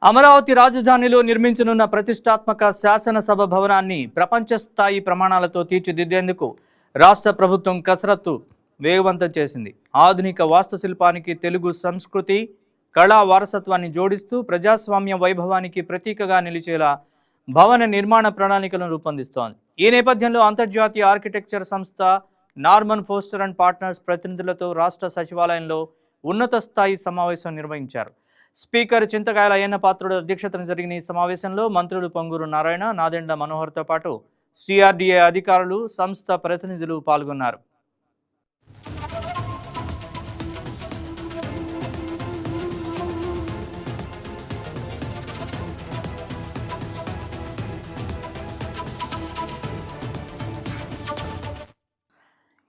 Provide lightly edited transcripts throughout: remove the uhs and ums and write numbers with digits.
అమరావతి రాజధానిలో నిర్మించనున్న ప్రతిష్టాత్మక శాసనసభ భవనాన్ని ప్రపంచ స్థాయి ప్రమాణాలతో తీర్చిదిద్దేందుకు రాష్ట్ర ప్రభుత్వం కసరత్తు వేగవంతం చేసింది. ఆధునిక వాస్తుశిల్పానికి తెలుగు సంస్కృతి కళా వారసత్వాన్ని జోడిస్తూ ప్రజాస్వామ్య వైభవానికి ప్రతీకగా నిలిచేలా భవన నిర్మాణ ప్రణాళికలను రూపొందిస్తోంది. ఈ నేపథ్యంలో అంతర్జాతీయ ఆర్కిటెక్చర్ సంస్థ నార్మన్ ఫోస్టర్ అండ్ పార్ట్నర్స్ ప్రతినిధులతో రాష్ట్ర సచివాలయంలో ఉన్నత స్థాయి సమావేశం నిర్వహించారు. స్పీకర్ చింతకాయల అయ్యన్న పాత్రుడు అధ్యక్షతన జరిగిన ఈ సమావేశంలో మంత్రులు పొంగూరు నారాయణ, నాదెండ్ల మనోహర్తో పాటు సిఆర్డీఏ అధికారులు, సంస్థ ప్రతినిధులు పాల్గొన్నారు.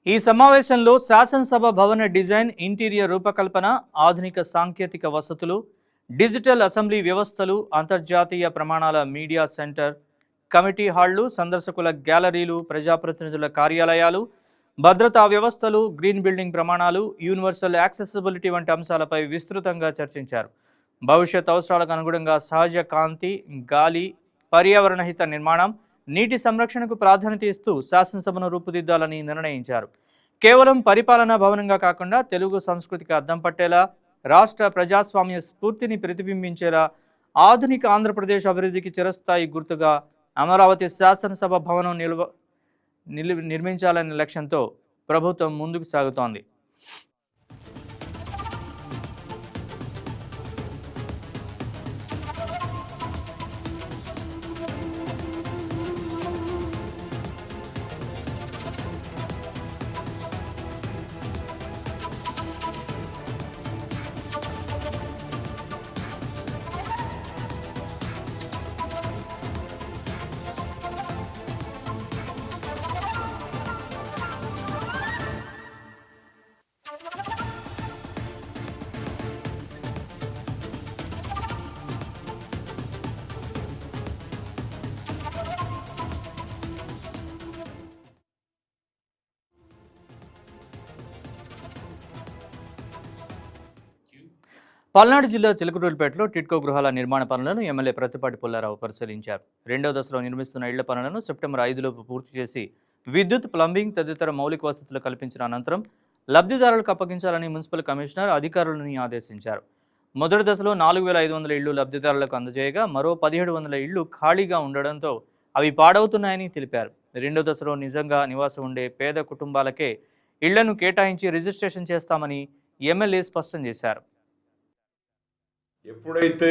ఈ సమావేశంలో శాసనసభ భవన డిజైన్, ఇంటీరియర్ రూపకల్పన, ఆధునిక సాంకేతిక వసతులు, డిజిటల్ అసెంబ్లీ వ్యవస్థలు, అంతర్జాతీయ ప్రమాణాల మీడియా సెంటర్, కమిటీ హాళ్లు, సందర్శకుల గ్యాలరీలు, ప్రజాప్రతినిధుల కార్యాలయాలు, భద్రతా వ్యవస్థలు, గ్రీన్ బిల్డింగ్ ప్రమాణాలు, యూనివర్సల్ యాక్సెసిబిలిటీ వంటి అంశాలపై విస్తృతంగా చర్చించారు. భవిష్యత్ అవసరాలకు అనుగుణంగా సహజ కాంతి, గాలి, పర్యావరణ హిత నిర్మాణం, నీటి సంరక్షణకు ప్రాధాన్యత ఇస్తూ శాసనసభను రూపుదిద్దాలని నిర్ణయించారు. కేవలం పరిపాలనా భవనంగా కాకుండా తెలుగు సంస్కృతికి అద్దం పట్టేలా, రాష్ట్ర ప్రజాస్వామ్య స్ఫూర్తిని ప్రతిబింబించేలా ఆధునిక ఆంధ్రప్రదేశ్ అభివృద్ధికి చిరస్థాయి గుర్తుగా అమరావతి శాసనసభ భవనం నిర్మించాలనే లక్ష్యంతో ప్రభుత్వం ముందుకు సాగుతోంది. పల్నాడు జిల్లా చిలకలూరిపేటలో టిడ్కో గృహాల నిర్మాణ పనులను ఎమ్మెల్యే ప్రత్తిపాటి పుల్లారావు పరిశీలించారు. రెండవ దశలో నిర్మిస్తున్న ఇళ్ల పనులను సెప్టెంబర్ 5లోపు పూర్తి చేసి విద్యుత్, ప్లంబింగ్ తదితర మౌలిక వసతులు కల్పించిన అనంతరం లబ్ధిదారులకు అప్పగించాలని మున్సిపల్ కమిషనర్ అధికారులను ఆదేశించారు. మొదటి దశలో 4500 ఇళ్లు లబ్ధిదారులకు అందజేయగా మరో 1700 ఇళ్లు ఖాళీగా ఉండడంతో అవి పాడవుతున్నాయని తెలిపారు. రెండో దశలో నిజంగా నివాసం ఉండే పేద కుటుంబాలకే ఇళ్లను కేటాయించి రిజిస్ట్రేషన్ చేస్తామని ఎమ్మెల్యే స్పష్టం చేశారు. ఎప్పుడైతే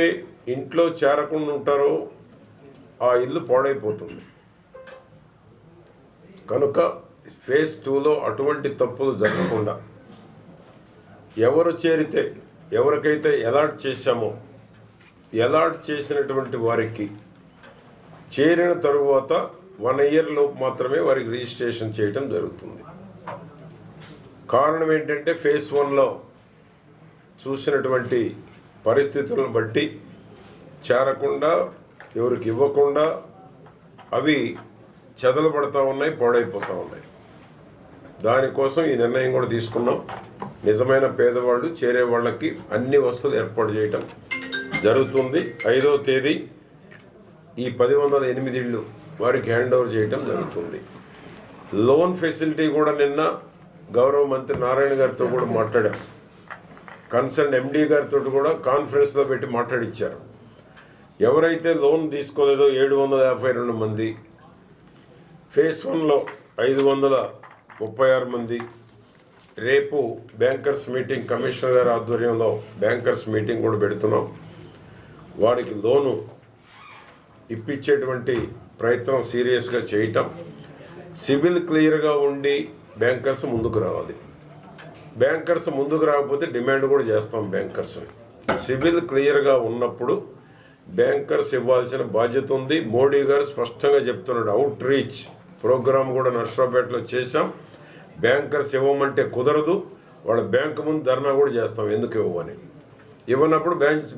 ఇంట్లో చేరకుండా ఉంటారో ఆ ఇల్లు పాడైపోతుంది. కనుక ఫేజ్ 2లో అటువంటి తప్పులు జరగకుండా ఎవరు చేరితే ఎవరికైతే అలాట్ చేశామో అలాట్ చేసినటువంటి వారికి చేరిన తరువాత 1 ఇయర్ లోపు మాత్రమే వారికి రిజిస్ట్రేషన్ చేయటం జరుగుతుంది. కారణం ఏంటంటే ఫేజ్ 1లో చూసినటువంటి పరిస్థితులను బట్టి చేరకుండా ఎవరికి ఇవ్వకుండా అవి చెదలబడతా ఉన్నాయి, పాడైపోతూ ఉన్నాయి. దానికోసం ఈ నిర్ణయం కూడా తీసుకున్నాం. నిజమైన పేదవాళ్ళు చేరే వాళ్ళకి అన్ని వసతులు ఏర్పాటు చేయటం జరుగుతుంది. 5వ తేదీ ఈ 1108 ఇళ్ళు వారికి హ్యాండ్ ఓవర్ చేయటం జరుగుతుంది. లోన్ ఫెసిలిటీ కూడా నిన్న గౌరవ మంత్రి నారాయణ గారితో కూడా మాట్లాడాం. కన్సర్న్ ఎండీ గారితో కూడా కాన్ఫరెన్స్లో పెట్టి మాట్లాడిచ్చారు. ఎవరైతే లోన్ తీసుకోలేదో 752 మంది, ఫేజ్ 1లో 536 మంది, రేపు బ్యాంకర్స్ మీటింగ్ కమిషనర్ గారి ఆధ్వర్యంలో బ్యాంకర్స్ మీటింగ్ కూడా పెడుతున్నాం. వారికి లోను ఇప్పించేటువంటి ప్రయత్నం సీరియస్గా చేయటం. సిబిల్ క్లియర్గా ఉండి బ్యాంకర్స్ ముందుకు రావాలి. బ్యాంకర్స్ ముందుకు రాకపోతే డిమాండ్ కూడా చేస్తాం బ్యాంకర్స్ని. సిబిల్ క్లియర్గా ఉన్నప్పుడు బ్యాంకర్స్ ఇవ్వాల్సిన బాధ్యత ఉంది. మోడీ గారు స్పష్టంగా చెప్తున్నాడు. అవుట్ రీచ్ ప్రోగ్రామ్ కూడా నర్సరావుపేటలో చేశాం. బ్యాంకర్స్ ఇవ్వమంటే కుదరదు, వాళ్ళ బ్యాంకు ముందు ధర్నా కూడా చేస్తాం ఎందుకు ఇవ్వమని. ఇవ్వనప్పుడు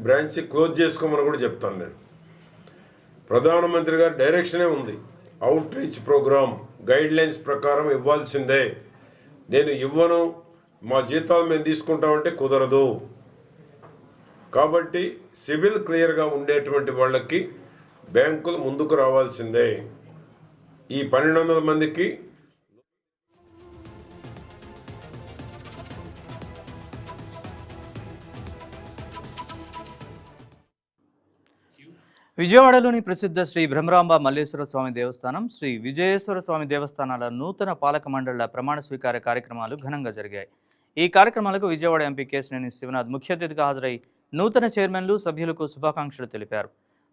బ్రాంచ్ క్లోజ్ చేసుకోమని కూడా చెప్తాను నేను. ప్రధానమంత్రి గారి డైరెక్షనే ఉంది. Outreach programme guidelines ప్రకారం ఇవ్వాల్సిందే. నేను ఇవ్వను, మా జీతాలు మేము తీసుకుంటామంటే కుదరదు. కాబట్టి సివిల్ క్లియర్గా ఉండేటువంటి వాళ్ళకి బ్యాంకులు ముందుకు రావాల్సిందే. ఈ 1200 మందికి విజయవాడలోని ప్రసిద్ధ శ్రీ బ్రహ్మరాంబ మల్లేశ్వర స్వామి దేవస్థానం, శ్రీ విజయేశ్వర స్వామి దేవస్థానాల నూతన పాలక మండళ్ల ప్రమాణ స్వీకార కార్యక్రమాలు ఘనంగా జరిగాయి. ఈ కార్యక్రమాలకు విజయవాడ ఎంపీ కేశినేని శివనాథ్ ముఖ్య అతిథిగా హాజరై నూతన చైర్మన్లు, సభ్యులకు శుభాకాంక్షలు తెలిపారు.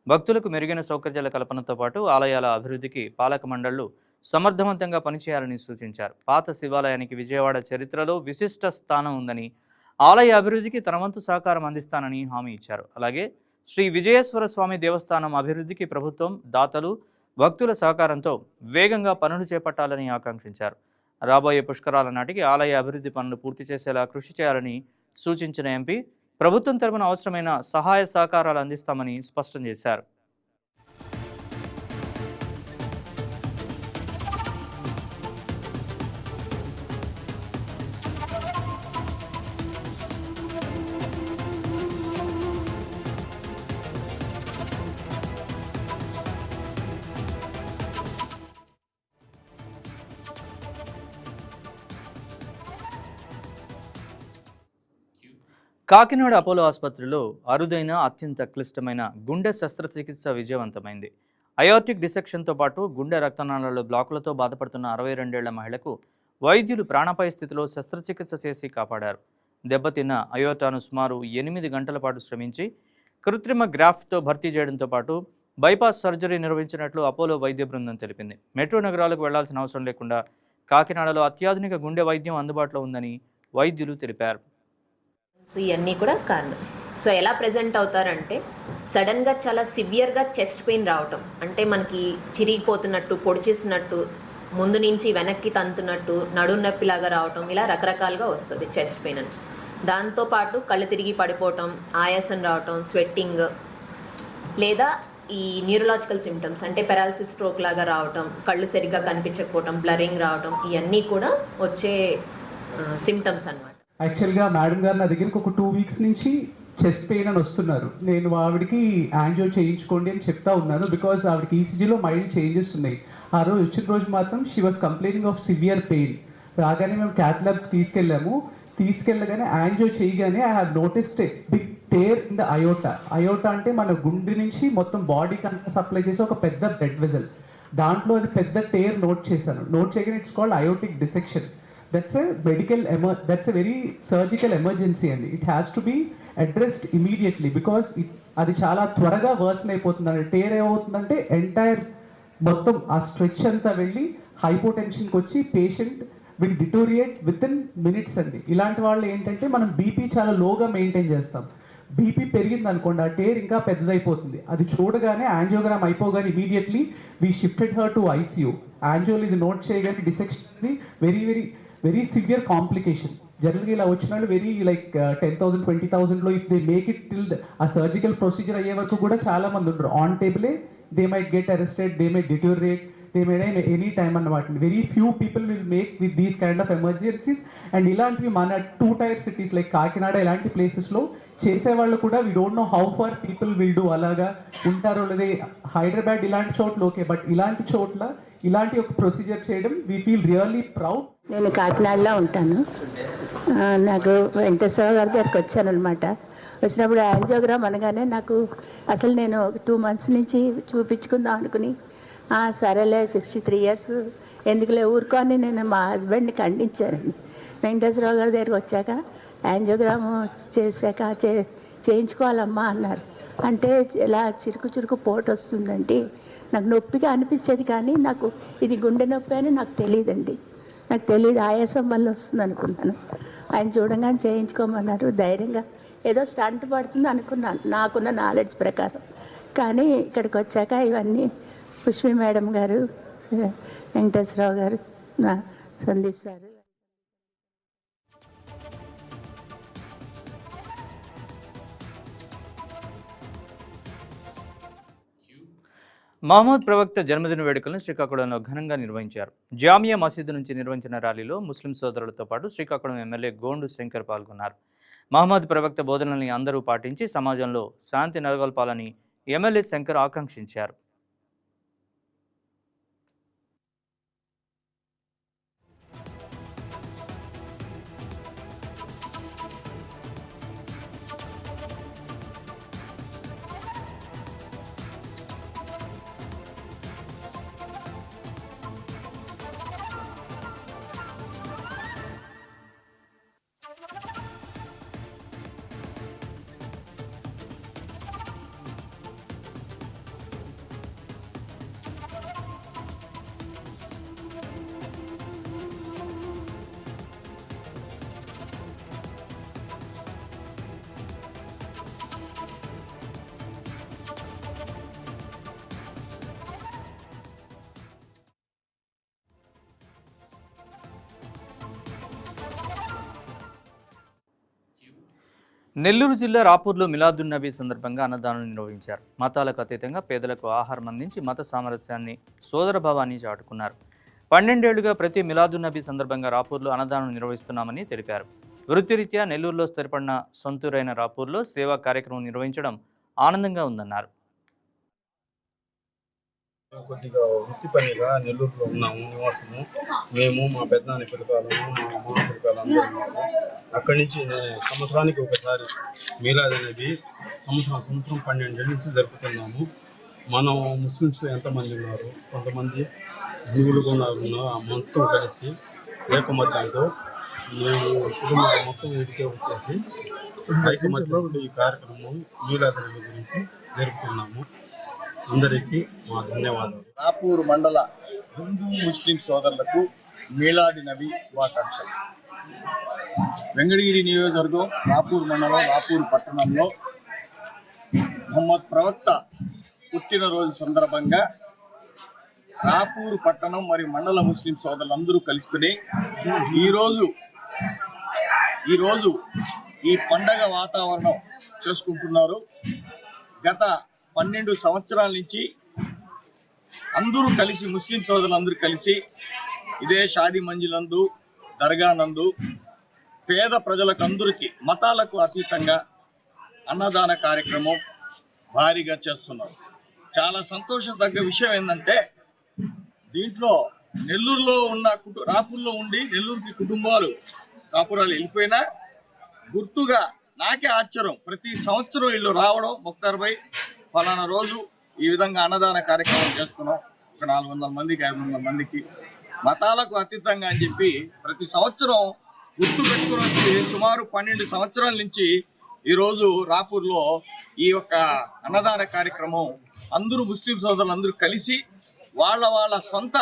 భక్తులకు మెరుగైన సౌకర్యాల కల్పనతో పాటు ఆలయాల అభివృద్ధికి పాలక మండళ్లు సమర్థవంతంగా పనిచేయాలని సూచించారు. పాత శివాలయానికి విజయవాడ చరిత్రలో విశిష్ట స్థానం ఉందని, ఆలయ అభివృద్ధికి తన వంతు సహకారం అందిస్తానని హామీ ఇచ్చారు. అలాగే శ్రీ విజయేశ్వర స్వామి దేవస్థానం అభివృద్ధికి ప్రభుత్వం, దాతలు, భక్తుల సహకారంతో వేగంగా పనులు చేపట్టాలని ఆకాంక్షించారు. రాబోయే పుష్కరాల నాటికి ఆలయ అభివృద్ధి పనులు పూర్తి చేసేలా కృషి చేయాలని సూచించిన ఎంపీ ప్రభుత్వం తరపున అవసరమైన సహాయ సహకారాలు అందిస్తామని స్పష్టం చేశారు. కాకినాడ అపోలో ఆసుపత్రిలో అరుదైన, అత్యంత క్లిష్టమైన గుండె శస్త్రచికిత్స విజయవంతమైంది. అయోర్టిక్ డిసెక్షన్తో పాటు గుండె రక్తనాళాల బ్లాకులతో బాధపడుతున్న 62 ఏళ్ల మహిళకు వైద్యులు ప్రాణాపాయ స్థితిలో శస్త్రచికిత్స చేసి కాపాడారు. దెబ్బతిన్న అయోర్టాను సుమారు 8 గంటల పాటు శ్రమించి కృత్రిమ గ్రాఫ్ట్తో భర్తీ చేయడంతో పాటు బైపాస్ సర్జరీ నిర్వహించినట్లు అపోలో వైద్య బృందం తెలిపింది. మెట్రో నగరాలకు వెళ్లాల్సిన అవసరం లేకుండా కాకినాడలో అత్యాధునిక గుండె వైద్యం అందుబాటులో ఉందని వైద్యులు తెలిపారు. సో ఇవన్నీ కూడా కారణం. సో ఎలా ప్రజెంట్ అవుతారంటే సడన్గా చాలా సివియర్గా చెస్ట్ పెయిన్ రావటం, అంటే మనకి చిరిగిపోతున్నట్టు, పొడిచేసినట్టు, ముందు నుంచి వెనక్కి తంతున్నట్టు, నడుం నొప్పిలాగా రావటం, ఇలా రకరకాలుగా వస్తుంది చెస్ట్ పెయిన్ అని. దాంతోపాటు కళ్ళు తిరిగి పడిపోవటం, ఆయాసం రావటం, స్వెట్టింగ్, లేదా ఈ న్యూరలాజికల్ సిమ్టమ్స్ అంటే పెరాలసిస్, స్ట్రోక్ లాగా రావటం, కళ్ళు సరిగ్గా కనిపించకపోవటం, బ్లరింగ్ రావటం, ఇవన్నీ కూడా వచ్చే సిమ్టమ్స్ అన్నమాట. యాక్చువల్గా మేడం గారు నా దగ్గరికి ఒక 2 వీక్స్ నుంచి చెస్ట్ పెయిన్ అని వస్తున్నారు. నేను ఆవిడకి యాంజియో చేయించుకోండి అని చెప్తా ఉన్నాను, బికాజ్ ఆవిడకి ఈసీజీలో మైల్డ్ చేంజెస్ ఉన్నాయి. ఆ రోజు వచ్చిన రోజు మాత్రం she was complaining of severe pain. రాగానే మేము క్యాత్ ల్యాబ్కి తీసుకెళ్ళగానే యాంజియో చేయగానే I have noticed a big tear in the aorta. Aorta అంటే మన గుండె నుంచి మొత్తం బాడీకి అంతా సప్లై చేసే ఒక పెద్ద బ్లడ్ వెజల్. దాంట్లో అది పెద్ద టేర్ నోట్ చేయగానే it's called aortic dissection. That's a very surgical emergency and it has to be addressed immediately because అది చాలా త్వరగా వర్సన్ అయిపోతుంది. టేర్ ఏమవుతుందంటే ఎంటైర్ మొత్తం ఆ స్ట్రెచ్ అంతా వెళ్ళి హైపోటెన్షన్కి వచ్చి patient will deteriorate with in minutes అండి. ఇలాంటి వాళ్ళు ఏంటంటే మనం బీపీ చాలా లోగా మెయింటైన్ చేస్తాం. బీపీ పెరిగింది అనుకోండి, ఆ టేర్ ఇంకా పెద్దదైపోతుంది. అది చూడగానే యాంజియోగ్రామ్ అయిపోగానే immediately we shifted her to ICU. యాంజియోలు ఇది నోట్ చేయగానే డిసెక్షన్ వెరీ సివియర్ కాంప్లికేషన్. జనరల్గా ఇలా వచ్చిన వాళ్ళు వెరీ లైక్ 10,000 20,000లో if they make it till ఆ సర్జికల్ ప్రొసీజర్ అయ్యే వరకు కూడా చాలా మంది ఉంటారు. ఆన్ టేబులే they might get arrested, they might deteriorate, they might any time అన్నమాట. Very few people will make with these kind of emergencies. And ఇలాంటివి మన 2 టైర్ సిటీస్ లైక్ కాకినాడ ఇలాంటి ప్లేసెస్లో చేసేవాళ్ళు కూడా we don't know how far people will do అలాగా ఉంటారో లేదే. హైదరాబాద్ ఇలాంటి చోట్ల ఓకే, బట్ ఇలాంటి చోట్ల ఇలాంటి ఒక ప్రొసీజర్ చేయడం వీ ఫీల్ రియల్లీ ప్రౌడ్. నేను కాకినాడలో ఉంటాను. నాకు వెంకటేశ్వర గారి దగ్గరికి వచ్చానమాట. వచ్చినప్పుడు యాంజియోగ్రామ్ అనగానే నాకు అసలు నేను 2 months నుంచి చూపించుకుందాం అనుకుని సరేలే 63 years ఎందుకులే ఊరుకొని నేను మా హస్బెండ్ని ఖండించానండి. వెంకటేశ్వరరావు గారి దగ్గరికి వచ్చాక యాంజియోగ్రామ్ చేశాక చేయించుకోవాలమ్మా అన్నారు. అంటే ఇలా చురుకు పోటు వస్తుందండి. నాకు నొప్పిగా అనిపించేది కానీ నాకు ఇది గుండె నొప్పి అని నాకు తెలియదండి. నాకు తెలియదు, ఆయాసం వల్ల వస్తుంది అనుకున్నాను. ఆయన చూడంగానే చేయించుకోమన్నారు. ధైర్యంగా ఏదో స్టంట్ పడుతుంది అనుకున్నాను నాకున్న నాలెడ్జ్ ప్రకారం. కానీ ఇక్కడికి వచ్చాక ఇవన్నీ పుష్పి మేడం గారు, వెంకటేశ్వరరావు గారు, సందీప్ సారు. మహమ్మద్ ప్రవక్త జన్మదిన వేడుకలను శ్రీకాకుళంలో ఘనంగా నిర్వహించారు. జామియా మసీదు నుంచి నిర్వహించిన ర్యాలీలో ముస్లిం సోదరులతో పాటు శ్రీకాకుళం ఎమ్మెల్యే గోండు శంకర్ పాల్గొన్నారు. మహమ్మద్ ప్రవక్త బోధనల్ని అందరూ పాటించి సమాజంలో శాంతి నెలకొల్పాలని ఎమ్మెల్యే శంకర్ ఆకాంక్షించారు. నెల్లూరు జిల్లా రాపూర్లో మిలాదున్ నబీ సందర్భంగా అన్నదానం నిర్వహించారు. మతాలకు అతీతంగా పేదలకు ఆహారం అందించి మత సామరస్యాన్ని, సోదరభావాన్ని చాటుకున్నారు. 12 ఏళ్లుగా ప్రతి మిలాదున్ నబీ సందర్భంగా రాపూర్లో అన్నదానం నిర్వహిస్తున్నామని తెలిపారు. వృత్తిరీత్యా నెల్లూరులో స్థిరపడిన సొంతూరైన రాపూర్లో సేవా కార్యక్రమం నిర్వహించడం ఆనందంగా ఉందన్నారు. కొద్దిగా వృత్తి పనిగా నెల్లూరులో ఉన్నాము, నివాసము. మేము మా పెద్దనాన్న పిల్లకాయలము, మా అమ్మ పిల్లకాయలు అందరూ ఉన్నాము. అక్కడి నుంచి సంవత్సరానికి ఒకసారి మీలాద్ అనేది సంవత్సరం 12 ఏళ్ళ నుంచి జరుపుతున్నాము. మనం ముస్లిమ్స్ ఎంతమంది ఉన్నారు, కొంతమంది హిందువులు కూడా ఉన్నారు. ఆ మొత్తం కలిసి ఏకమత్యంతో మేము కుటుంబం మొత్తం ఇంటికే వచ్చేసి ఐకమత్యంలో ఈ కార్యక్రమం మీలాద్ నబీ గురించి జరుపుతున్నాము. అందరికీ మా ధన్యవాదాలు. రాపూర్ మండల హిందూ ముస్లిం సోదరులకు మీలాది నబీ శుభాకాంక్షలు. వెంకటగిరి నియోజకవర్గం రాపూర్ మండలం రాపూర్ పట్టణంలో మహమ్మద్ ప్రవక్త పుట్టినరోజు సందర్భంగా రాపూర్ పట్టణం మరియు మండల ముస్లిం సోదరులందరూ కలుసుకుని ఈరోజు ఈ పండగ వాతావరణం చేసుకుంటున్నారు. గత 12 సంవత్సరాల నుంచి అందరూ కలిసి ముస్లిం సోదరులందరూ కలిసి ఇదే షాదీ మంజిలందు, దర్గా నందు పేద ప్రజలకు అందరికీ మతాలకు అతీతంగా అన్నదాన కార్యక్రమం భారీగా చేస్తున్నారు. చాలా సంతోషదగ్గ విషయం ఏంటంటే దీంట్లో నెల్లూరులో ఉన్న రాపూర్లో ఉండి నెల్లూరుకి కుటుంబాలు కాపురాలు వెళ్ళిపోయినా గుర్తుగా నాకే ఆశ్చర్యం, ప్రతి సంవత్సరం వీళ్ళు రావడం, ముక్తార్ భాయ్ ఫలానా రోజు ఈ విధంగా అన్నదాన కార్యక్రమం చేస్తున్నాం, ఒక 400 మందికి 500 మందికి మతాలకు అతీతంగా అని చెప్పి ప్రతి సంవత్సరం గుర్తు పెట్టుకుని వచ్చి సుమారు 12 సంవత్సరాల నుంచి ఈరోజు రాపూర్లో ఈ యొక్క అన్నదాన కార్యక్రమం అందరూ ముస్లిం సోదరులు అందరూ కలిసి వాళ్ళ సొంత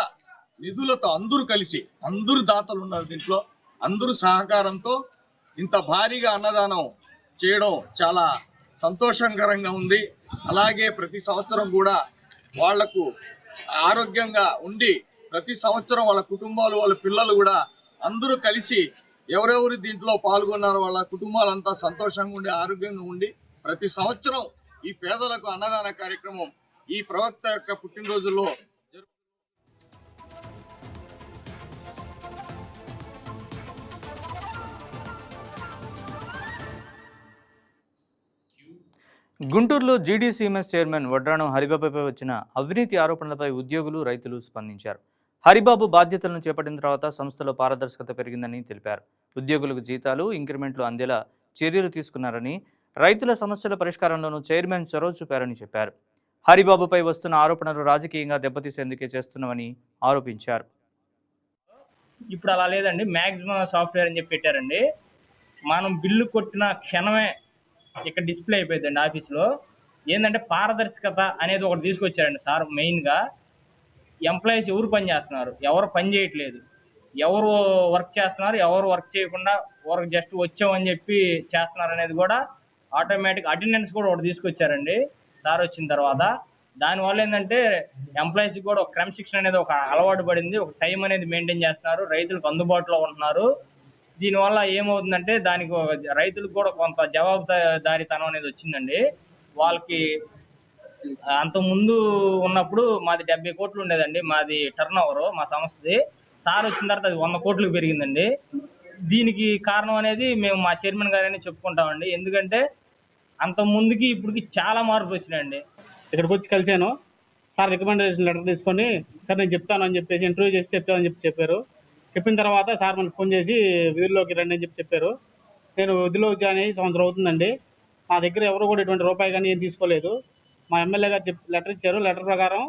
నిధులతో అందరూ కలిసి, అందరూ దాతలు ఉన్నారు దీంట్లో, అందరూ సహకారంతో ఇంత భారీగా అన్నదానం చేయడం చాలా సంతోషకరంగా ఉంది. అలాగే ప్రతి సంవత్సరం కూడా వాళ్లకు ఆరోగ్యంగా ఉండి ప్రతి సంవత్సరం వాళ్ళ కుటుంబాలు, వాళ్ళ పిల్లలు కూడా అందరూ కలిసి ఎవరెవరు దీంట్లో పాల్గొన్నారో వాళ్ళ కుటుంబాలంతా సంతోషంగా ఉండి ఆరోగ్యంగా ఉండి ప్రతి సంవత్సరం ఈ పేదలకు అన్నదాన కార్యక్రమం ఈ ప్రవక్త యొక్క పుట్టినరోజుల్లో గుంటూరులో జీడీసీఎంఎస్ చైర్మన్ వడ్రాణం హరిబాబుపై వచ్చిన అవినీతి ఆరోపణలపై ఉద్యోగులు, రైతులు స్పందించారు. హరిబాబు బాధ్యతలను చేపట్టిన తర్వాత సంస్థలో పారదర్శకత పెరిగిందని తెలిపారు. ఉద్యోగులకు జీతాలు, ఇంక్రిమెంట్లు అందేలా చర్యలు తీసుకున్నారని, రైతుల సమస్యల పరిష్కారంలోనూ చైర్మన్ చొరవ చూపారని చెప్పారు. హరిబాబుపై వస్తున్న ఆరోపణలు రాజకీయంగా దెబ్బతీసేందుకే చేస్తున్నామని ఆరోపించారు. ఇప్పుడు అలా లేదండి, మ్యాక్సిమం సాఫ్ట్వేర్ అని చెప్పి పెట్టారండి. మనం బిల్లు కొట్టిన క్షణమే ఇక్కడ డిస్ప్లే అయిపోయిందండి ఆఫీస్లో. ఏంటంటే పారదర్శకత అనేది ఒకటి తీసుకొచ్చారండి సార్. మెయిన్గా ఎంప్లాయీస్ ఎవరు పని చేస్తున్నారు, ఎవరు పని చేయట్లేదు, ఎవరు వర్క్ చేస్తున్నారు, ఎవరు వర్క్ చేయకుండా వర్క్ జస్ట్ వచ్చామని చెప్పి చేస్తున్నారు అనేది కూడా ఆటోమేటిక్ అటెండెన్స్ కూడా ఒకటి తీసుకొచ్చారండి సార్ వచ్చిన తర్వాత. దానివల్ల ఏంటంటే ఎంప్లాయీస్కి కూడా ఒక క్రమశిక్షణ అనేది ఒక అలవాటు పడింది, ఒక టైం అనేది మెయింటైన్ చేస్తున్నారు, రైతులకు అందుబాటులో ఉంటున్నారు. దీనివల్ల ఏమవుతుందంటే దానికి రైతులకు కూడా కొంత జవాబుదారీతనం అనేది వచ్చిందండి. వాళ్ళకి అంత ముందు ఉన్నప్పుడు మాది 70 కోట్లు ఉండేదండి మాది టర్న్ ఓవర్ మా సంస్థది. సార్ వచ్చిన తర్వాత అది 100 కోట్లకు పెరిగిందండి. దీనికి కారణం అనేది మేము మా చైర్మన్ గారని చెప్పుకుంటామండి. ఎందుకంటే అంత ముందుకి ఇప్పటికి చాలా మార్పులు వచ్చినాయండి. ఇక్కడికి వచ్చి కలిశాను. సార్ రికమెండేషన్ లెటర్ తీసుకొని సార్ నేను చెప్తాను అని చెప్పేసి ఇంటర్వ్యూ చేసి చెప్తానని చెప్పారు. చెప్పిన తర్వాత సార్ మనకు ఫోన్ చేసి విధుల్లోకి రండి అని చెప్పారు. నేను విధుల్లోకి జాయిన్ అయ్యి సంవత్సరం అవుతుందండి. నా దగ్గర ఎవరు కూడా ఇటువంటి రూపాయి కానీ ఏం తీసుకోలేదు. మా ఎమ్మెల్యే గారు లెటర్ ఇచ్చారు. లెటర్ ప్రకారం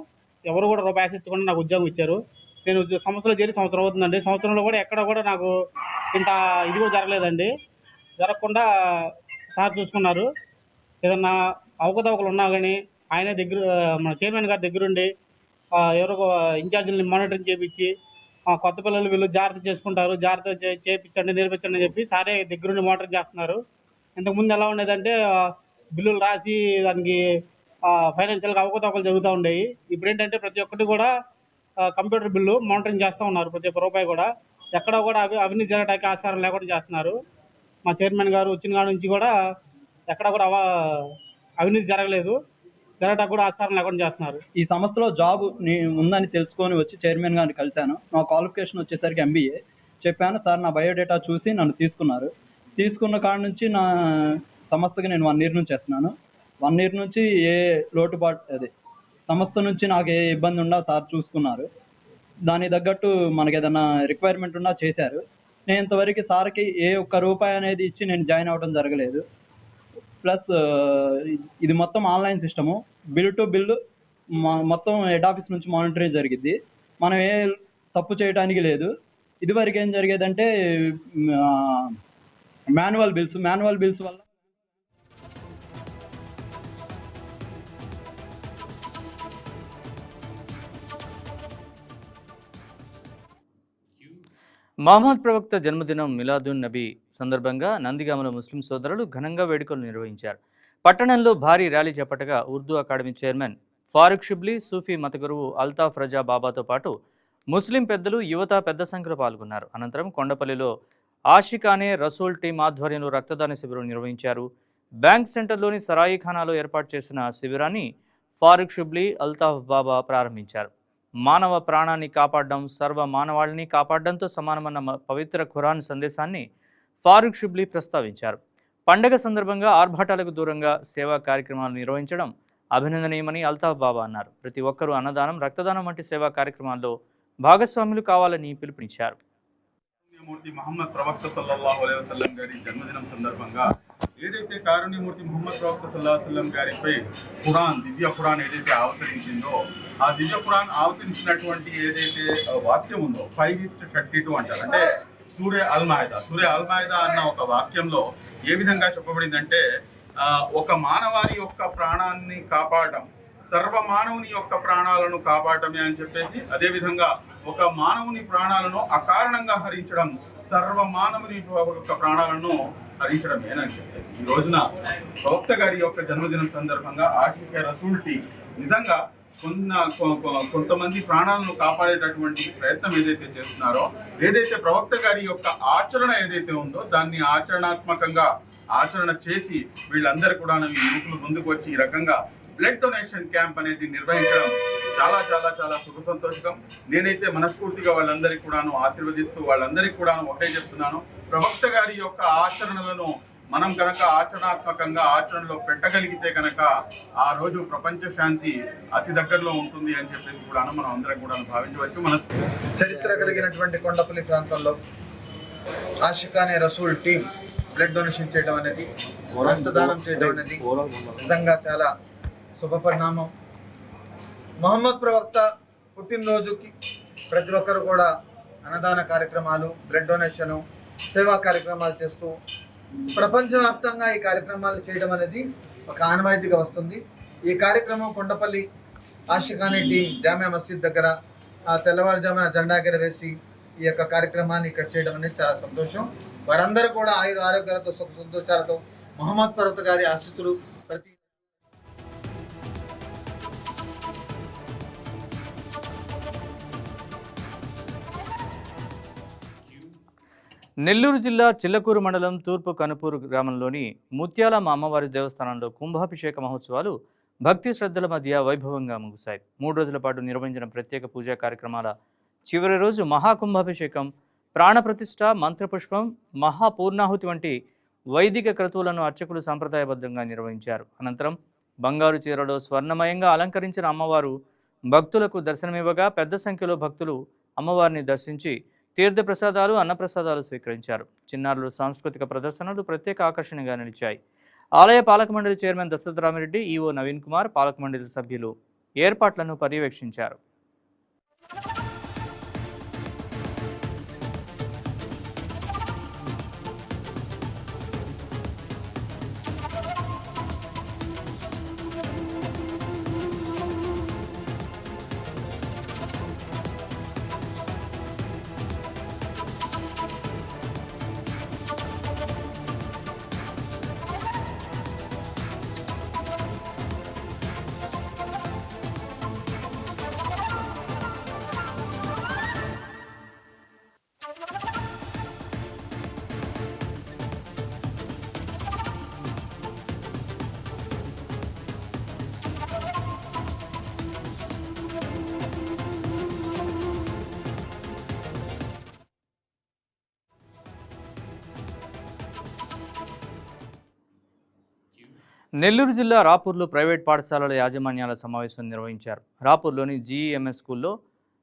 ఎవరు కూడా రూపాయి ఆశించకుండా నాకు ఉద్యోగం ఇచ్చారు. నేను సంవత్సరంలో చేరి సంవత్సరం అవుతుందండి. సంవత్సరంలో కూడా ఎక్కడ కూడా నాకు ఇంత ఇది కూడా జరగలేదండి. జరగకుండా సార్ చూసుకున్నారు. ఏదన్నా అవకతవకలు ఉన్నా కానీ ఆయనే దగ్గర మన చైర్మన్ గారి దగ్గరుండి ఎవరో ఇన్ఛార్జీలని మానిటరింగ్ చేయించి కొత్త పిల్లలు వీళ్ళు జాగ్రత్త చేసుకుంటారు, జాగ్రత్త చేయించండి నేర్పించండి అని చెప్పి సారే దగ్గరుండి మానిటరింగ్ చేస్తున్నారు. ఇంతకుముందు ఎలా ఉండేదంటే బిల్లులు రాసి దానికి ఫైనాన్షియల్గా అవకతవకలు జరుగుతూ ఉండేవి. ఇప్పుడు ఏంటంటే ప్రతి ఒక్కటి కూడా కంప్యూటర్ బిల్లు మానిటరింగ్ చేస్తూ ఉన్నారు. ప్రతి ఒక్క రూపాయి కూడా ఎక్కడ కూడా అవినీతి జరగడానికి ఆస్కారం లేకుండా చేస్తున్నారు. మా చైర్మన్ గారు వచ్చిన కాడ నుంచి కూడా ఎక్కడ కూడా అవినీతి జరగలేదు, జరగడానికి కూడా ఆస్కారం లేకుండా చేస్తున్నారు. ఈ సంస్థలో జాబ్ ఉందని తెలుసుకొని వచ్చి చైర్మన్ గారిని కలిశాను. నా క్వాలిఫికేషన్ వచ్చేసరికి MBA చెప్పాను. సార్ నా బయోడేటా చూసి నన్ను తీసుకున్నారు. తీసుకున్న కాడ నుంచి నా సంస్థకి నేను 1 year నుంచి చేస్తున్నాను. 1 year నుంచి ఏ లోటుపాటు అదే సంస్థ నుంచి నాకు ఏ ఇబ్బంది ఉన్నా సార్ చూసుకున్నారు. దానికి తగ్గట్టు మనకి ఏదైనా రిక్వైర్మెంట్ ఉన్నా చేశారు. నేను ఇంతవరకు సార్కి ఏ ఒక్క రూపాయి అనేది ఇచ్చి నేను జాయిన్ అవ్వడం జరగలేదు. ప్లస్ ఇది మొత్తం online system, bill to bill మొత్తం హెడ్ ఆఫీస్ నుంచి మానిటరింగ్ జరిగిద్ది. మనం ఏ తప్పు చేయడానికి లేదు. ఇదివరకు ఏం జరిగేదంటే మాన్యువల్ బిల్స్ వల్ల మహమ్మద్ ప్రవక్త జన్మదినం మిలాదున్ నబీ సందర్భంగా నందిగామలో ముస్లిం సోదరులు ఘనంగా వేడుకలు నిర్వహించారు. పట్టణంలో భారీ ర్యాలీ చేపట్టగా ఉర్దూ అకాడమీ చైర్మన్ ఫారూక్ షిబ్లీ, సూఫీ మత గురువు అల్తాఫ్ రజా బాబాతో పాటు ముస్లిం పెద్దలు, యువత పెద్ద సంఖ్యలో పాల్గొన్నారు. అనంతరం కొండపల్లిలో ఆషికానే రసూల్ టీం ఆధ్వర్యంలో రక్తదాన శిబిరం నిర్వహించారు. బ్యాంక్ సెంటర్లోని సరాయిఖానాలో ఏర్పాటు చేసిన శిబిరాన్ని ఫారూక్ షిబ్లీ, అల్తాఫ్ బాబా ప్రారంభించారు. మానవ ప్రాణాన్ని కాపాడడం సర్వ మానవాళిని కాపాడడంతో సమానమన్న పవిత్ర ఖురాన్ సందేశాన్ని ఫారూక్ షిబ్లీ ప్రస్తావించారు. పండగ సందర్భంగా ఆర్భాటాలకు దూరంగా సేవా కార్యక్రమాలు నిర్వహించడం అభినందనీయమని అల్తాఫ్ బాబా అన్నారు. ప్రతి ఒక్కరూ అన్నదానం, రక్తదానం వంటి సేవా కార్యక్రమాల్లో భాగస్వాములు కావాలని పిలుపునిచ్చారు. మూర్తి మహమ్మద్ ప్రవక్త సల్లల్లాహు అలైహి వసల్లం గారి జన్మదినం సందర్భంగా ఏదైతే కారుణ్యమూర్తి మహమ్మద్ ప్రవక్త సల్లల్లాహు అలైహి వసల్లం గారిపై దివ్య ఖురాన్ ఏదైతే అవతరించిందో ఆ దివ్య ఖురాన్ అవతరించినటువంటి ఏదైతే వాక్యం ఉందో 5:32 అంటారు. అంటే సూరే అల్ మాయిదా అన్న ఒక వాక్యంలో ఏ విధంగా చెప్పబడిందంటే ఒక మానవాళి యొక్క ప్రాణాన్ని కాపాడడం సర్వ మానవుని యొక్క ప్రాణాలను కాపాడటమే అని చెప్పేసి, అదేవిధంగా ఒక మానవుని ప్రాణాలను అకారణంగా హరించడం సర్వ మానవుని యొక్క ప్రాణాలను హరించడమేనని చెప్పేసి ఈ రోజున ప్రవక్త గారి యొక్క జన్మదినం సందర్భంగా ఆషికా రసూల్ టీం నిజంగా కొంతమంది ప్రాణాలను కాపాడేటటువంటి ప్రయత్నం ఏదైతే చేస్తున్నారో, ఏదైతే ప్రవక్త గారి యొక్క ఆచరణ ఏదైతే ఉందో దాన్ని ఆచరణాత్మకంగా ఆచరణ చేసి వీళ్ళందరూ కూడా యువకులు ముందుకు వచ్చి ఈ రకంగా బ్లడ్ డొనేషన్ క్యాంప్ అనేది నిర్వహించడం చాలా చాలా చాలా శుభ సంతోషకం. నేనైతే మనస్ఫూర్తిగా వాళ్ళందరికీ కూడాను ఆశీర్వదిస్తూ వాళ్ళందరికీ కూడాను ఒకటే చెప్తున్నాను, ప్రవక్త గారి యొక్క ఆచరణలను మనం కనుక ఆచరణాత్మకంగా ఆచరణలో పెట్టగలిగితే కనుక ఆ రోజు ప్రపంచ శాంతి అతి దగ్గరలో ఉంటుంది అని చెప్పేసి కూడా మనం అందరం కూడా భావించవచ్చు. మన చరిత్ర కలిగినటువంటి కొండపల్లి ప్రాంతంలో ఆషికానే రసూల్ టీం బ్లడ్ డొనేషన్ చేయడం అనేది, రక్తదానం చేయడం అనేది నిజంగా చాలా శుభ పరిణామం. మహమ్మద్ ప్రవక్త పుట్టినరోజుకి ప్రతి ఒక్కరు కూడా అన్నదాన కార్యక్రమాలు, బ్లడ్ డొనేషను, సేవా కార్యక్రమాలు చేస్తూ ప్రపంచవ్యాప్తంగా ఈ కార్యక్రమాలు చేయడం అనేది ఒక ఆనవాయితీగా వస్తుంది. ఈ కార్యక్రమం కొండపల్లి ఆషికానే టీం జామియా మసీద్ దగ్గర తెల్లవారుజామున జెండా ఎగరవేసి ఈ యొక్క కార్యక్రమాన్ని ఇక్కడ చేయడం అనేది చాలా సంతోషం. వారందరూ కూడా ఆరోగ్యాలతో సుఖ సంతోషాలతో మహమ్మద్ ప్రవక్త గారి ఆశీస్సులు ప్రతి నెల్లూరు జిల్లా చిల్లకూరు మండలం తూర్పు కనుపూరు గ్రామంలోని ముత్యాలమ్మ అమ్మవారి దేవస్థానంలో కుంభాభిషేక మహోత్సవాలు భక్తి శ్రద్ధల మధ్య వైభవంగా ముగిశాయి. 3 రోజుల పాటు నిర్వహించిన ప్రత్యేక పూజా కార్యక్రమాల చివరి రోజు మహాకుంభాభిషేకం ప్రాణప్రతిష్ఠ, మంత్రపుష్పం, మహాపూర్ణాహుతి వంటి వైదిక క్రతువులను అర్చకులు సంప్రదాయబద్ధంగా నిర్వహించారు. అనంతరం బంగారు చీరలో స్వర్ణమయంగా అలంకరించిన అమ్మవారు భక్తులకు దర్శనమివ్వగా పెద్ద సంఖ్యలో భక్తులు అమ్మవారిని దర్శించి తీర్థప్రసాదాలు, అన్నప్రసాదాలు స్వీకరించారు. చిన్నారులు సాంస్కృతిక ప్రదర్శనలు ప్రత్యేక ఆకర్షణగా నిలిచాయి. ఆలయ పాలక మండలి చైర్మన్ దశరథరామిరెడ్డి, ఈవో నవీన్ కుమార్, పాలక మండలి సభ్యులు ఏర్పాట్లను పర్యవేక్షించారు. నెల్లూరు జిల్లా రాపూర్లో ప్రైవేట్ పాఠశాలల యాజమాన్యాల సమావేశం నిర్వహించారు. రాపూర్లోని జీఈఎంఎస్ స్కూల్లో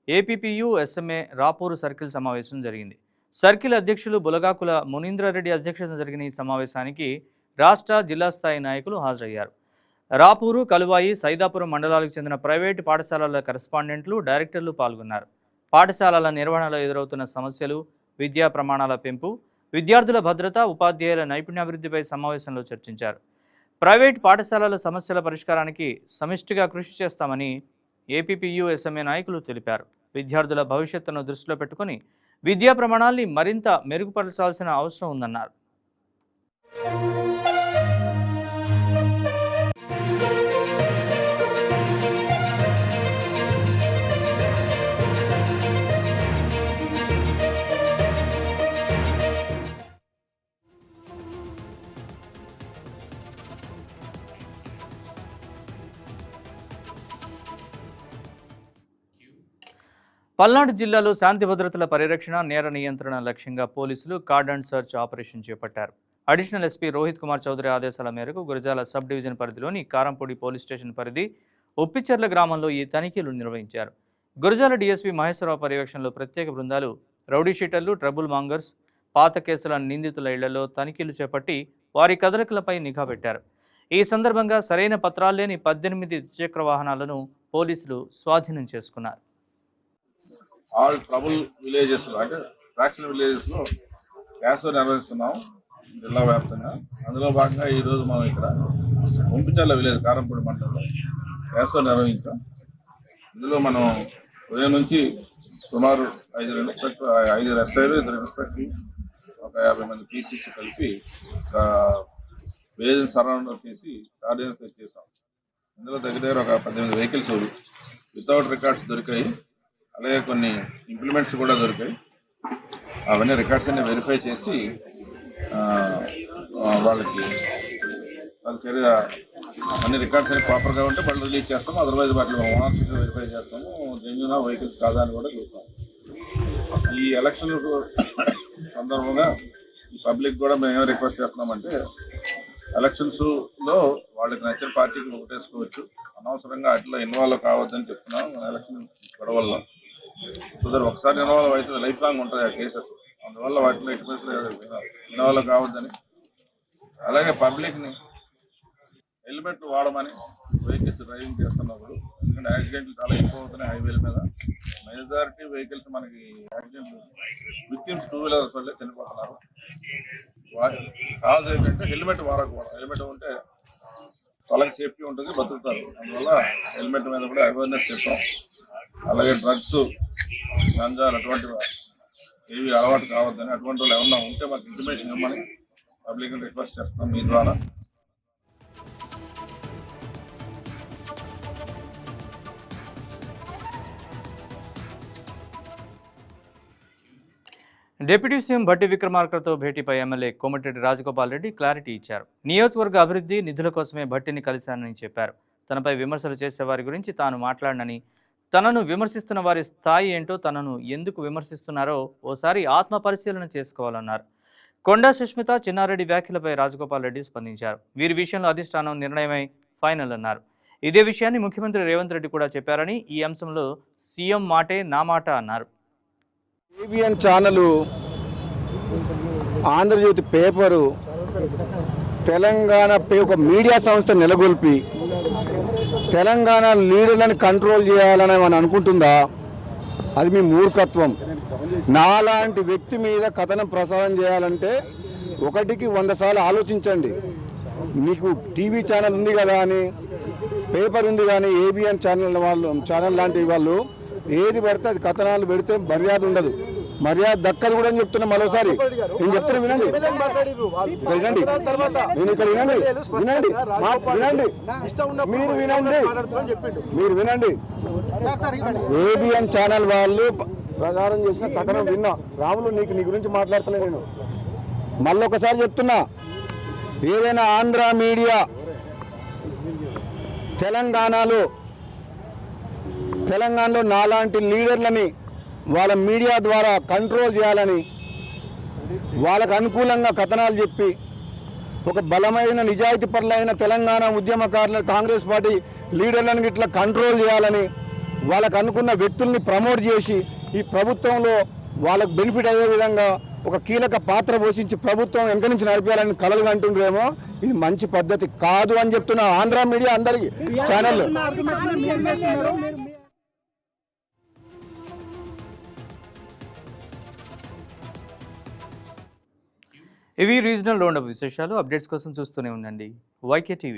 ఏపీపీయూ ఎస్ఎంఏ రాపూరు సర్కిల్ సమావేశం జరిగింది. సర్కిల్ అధ్యక్షులు బులగాకుల మునీంద్రారెడ్డి అధ్యక్షతన జరిగిన ఈ సమావేశానికి రాష్ట్ర, జిల్లా స్థాయి నాయకులు హాజరయ్యారు. రాపూరు, కలువాయి, సైదాపురం మండలాలకు చెందిన ప్రైవేటు పాఠశాలల కరెస్పాండెంట్లు, డైరెక్టర్లు పాల్గొన్నారు. పాఠశాలల నిర్వహణలో ఎదురవుతున్న సమస్యలు, విద్యా ప్రమాణాల పెంపు, విద్యార్థుల భద్రత, ఉపాధ్యాయుల నైపుణ్యాభివృద్ధిపై సమావేశంలో చర్చించారు. ప్రైవేట్ పాఠశాలల సమస్యల పరిష్కారానికి సమిష్టిగా కృషి చేస్తామని ఏపీపీయూ ఎస్ఎంఏ నాయకులు తెలిపారు. విద్యార్థుల భవిష్యత్తును దృష్టిలో పెట్టుకుని విద్యా ప్రమాణాల్ని మరింత మెరుగుపరచాల్సిన అవసరం ఉందన్నారు. పల్నాడు జిల్లాలో శాంతి భద్రతల పరిరక్షణ, నేర నియంత్రణ లక్ష్యంగా పోలీసులు కార్డన్ సర్చ్ ఆపరేషన్ చేపట్టారు. అడిషనల్ ఎస్పీ రోహిత్ కుమార్ చౌదరి ఆదేశాల మేరకు గురజాల సబ్ డివిజన్ పరిధిలోని కారంపూడి పోలీస్ స్టేషన్ పరిధి ఉప్పిచెర్ల గ్రామంలో ఈ తనిఖీలు నిర్వహించారు. గురజాల డీఎస్పీ మహేశ్వరరావు పర్యవేక్షణలో ప్రత్యేక బృందాలు రౌడీ షీటర్లు, ట్రబుల్ మాంగర్స్, పాత కేసుల నిందితుల ఇళ్లలో తనిఖీలు చేపట్టి వారి కదలికలపై నిఘా పెట్టారు. ఈ సందర్భంగా సరైన పత్రాలు లేని 18 ద్విచక్ర వాహనాలను పోలీసులు స్వాధీనం చేసుకున్నారు. ఆల్ ట్రబుల్ విలేజెస్లో అంటే ఫ్రాక్షన్ విలేజెస్లో క్యాసో నిర్వహిస్తున్నాం జిల్లా వ్యాప్తంగా. అందులో భాగంగా ఈరోజు మనం ఇక్కడ ఉంపిచర్ల విలేజ్ కారంపూడి మండలంలో క్యాసో నిర్వహించాం. ఇందులో మనం ఉదయం నుంచి సుమారు 5 ఎస్ఐలు, 2 ఇన్స్పెక్టర్లు, ఒక 50 మంది పీసీసీ కలిపి విలేజ్ సరౌండ్ చేసి ఆర్డినెన్స్ చేసాం. ఇందులో దగ్గర ఒక 18 వెహికల్స్ వితౌట్ రికార్డ్స్ దొరికాయి. అలాగే కొన్ని ఇంప్లిమెంట్స్ కూడా దొరికాయి. అవన్నీ రికార్డ్స్ అన్ని వెరిఫై చేసి వాళ్ళకి చర్య అన్ని రికార్డ్స్ అన్ని ప్రాపర్గా ఉంటే వాళ్ళు రిలీజ్ చేస్తాము. అదర్వైజ్ వాటిలో ఓనర్షిప్ వెరిఫై చేస్తాము. జెన్యూన్ వెహికల్స్ కాదా అని కూడా చూస్తాం. ఈ ఎలక్షన్ సందర్భంగా పబ్లిక్ కూడా మేము ఏం రిక్వెస్ట్ చేస్తున్నామంటే ఎలక్షన్స్లో వాళ్ళకి నచ్చిన పార్టీకి ఓటేసుకోవచ్చు, అనవసరంగా అట్లా ఇన్వాల్వ్ కావద్దని చెప్తున్నాం. ఎలక్షన్ గొడవల్లో సో ఒకసారి ఇన్వాల్వ్ అవుతుంది, లైఫ్ లాంగ్ ఉంటుంది ఆ కేసెస్. అందువల్ల వాటిలో ఎటువంటి ఇన్వాల్వ్ కావద్దని, అలాగే పబ్లిక్ని హెల్మెట్ వాడమని వెహికల్స్ డ్రైవింగ్ చేస్తున్నప్పుడు. ఎందుకంటే యాక్సిడెంట్లు చాలా ఎక్కువ అవుతున్నాయి హైవేల మీద. మెజారిటీ వెహికల్స్ మనకి యాక్సిడెంట్లు విక్టిమ్స్ 2 వీలర్స్ వల్లే చనిపోతున్నారు. కాజ్ ఏంటంటే హెల్మెట్ వాడకపోవడం. హెల్మెట్ ఉంటే వాళ్ళకి సేఫ్టీ ఉంటుంది, బతుకుతారు. అందువల్ల హెల్మెట్ మీద కూడా అవేర్నెస్ చెప్పాం. అలాగే డ్రగ్స్, గంజాలు అటువంటివి ఏవి అలవాటు కావద్దని, అటువంటి వాళ్ళు ఏమన్నా ఉంటే మాకు ఇంటిమేషన్ ఇవ్వమని పబ్లిక్ రిక్వెస్ట్ చేస్తున్నాం మీ ద్వారా. డిప్యూటీ సీఎం భట్టి విక్రమార్కతో భేటీపై ఎమ్మెల్యే కోమటిరెడ్డి రాజగోపాల్ రెడ్డి క్లారిటీ ఇచ్చారు. నియోజకవర్గ అభివృద్ధి నిధుల కోసమే భట్టిని కలిశానని చెప్పారు. తనపై విమర్శలు చేసేవారి గురించి తాను మాట్లాడనని, తనను విమర్శిస్తున్న వారి స్థాయి ఏంటో, తనను ఎందుకు విమర్శిస్తున్నారో ఓసారి ఆత్మ పరిశీలన చేసుకోవాలన్నారు. కొండా సుష్మిత, చిన్నారెడ్డి వ్యాఖ్యలపై రాజగోపాల్ రెడ్డి స్పందించారు. వీరి విషయంలో అధిష్టానం నిర్ణయమై ఫైనల్ అన్నారు. ఇదే విషయాన్ని ముఖ్యమంత్రి రేవంత్ రెడ్డి కూడా చెప్పారని, ఈ అంశంలో సీఎం మాటే నా మాట అన్నారు. ABN channel, Andhra Jyothi paper, Telangana ఒక మీడియా సంస్థ నెలకొల్పి తెలంగాణ లీడర్లను కంట్రోల్ చేయాలని మనం అనుకుంటుందా? అది మీ మూర్ఖత్వం. నాలాంటి వ్యక్తి మీద కథనం ప్రసారం చేయాలంటే 1కి 100 సార్లు ఆలోచించండి. మీకు టీవీ ఛానల్ ఉంది కదా అని, పేపర్ ఉంది కానీ ఏబిఎన్ ఛానల్ లాంటి వాళ్ళు ఏది పడితే అది కథనాలు పెడితే మర్యాద ఉండదు, మర్యాద దక్కదు కూడా అని చెప్తున్నా. మరోసారి నేను చెప్తున్నా, వినండి, వినండి, నేను ఇక్కడ వినండి, వినండి, మీరు వినండి. ఏబిఎన్ ఛానల్ వాళ్ళు ప్రచారం చేసిన కథనం విన్నా. రాములు, నీ గురించి మాట్లాడుతున్నా నేను. మళ్ళీ ఒకసారి చెప్తున్నా, ఏదైనా ఆంధ్ర మీడియా తెలంగాణలో నాలాంటి లీడర్లని వాళ్ళ మీడియా ద్వారా కంట్రోల్ చేయాలని, వాళ్ళకు అనుకూలంగా కథనాలు చెప్పి ఒక బలమైన నిజాయితీ పరులైన తెలంగాణ ఉద్యమకారులను, కాంగ్రెస్ పార్టీ లీడర్లను ఇట్లా కంట్రోల్ చేయాలని, వాళ్ళకు అనుకున్న వ్యక్తుల్ని ప్రమోట్ చేసి ఈ ప్రభుత్వంలో వాళ్ళకు బెనిఫిట్ అయ్యే విధంగా ఒక కీలక పాత్ర పోషించి ప్రభుత్వం వెనక నుంచి నడిపేయాలని కలలు అంటుండ్రేమో. ఇది మంచి పద్ధతి కాదు అని చెప్తున్నా ఆంధ్ర మీడియా అందరికీ ఛానల్. ఇవి రీజనల్ రౌండప్ విశేషాలు. అప్డేట్స్ కోసం చూస్తూనే ఉండండి YK TV.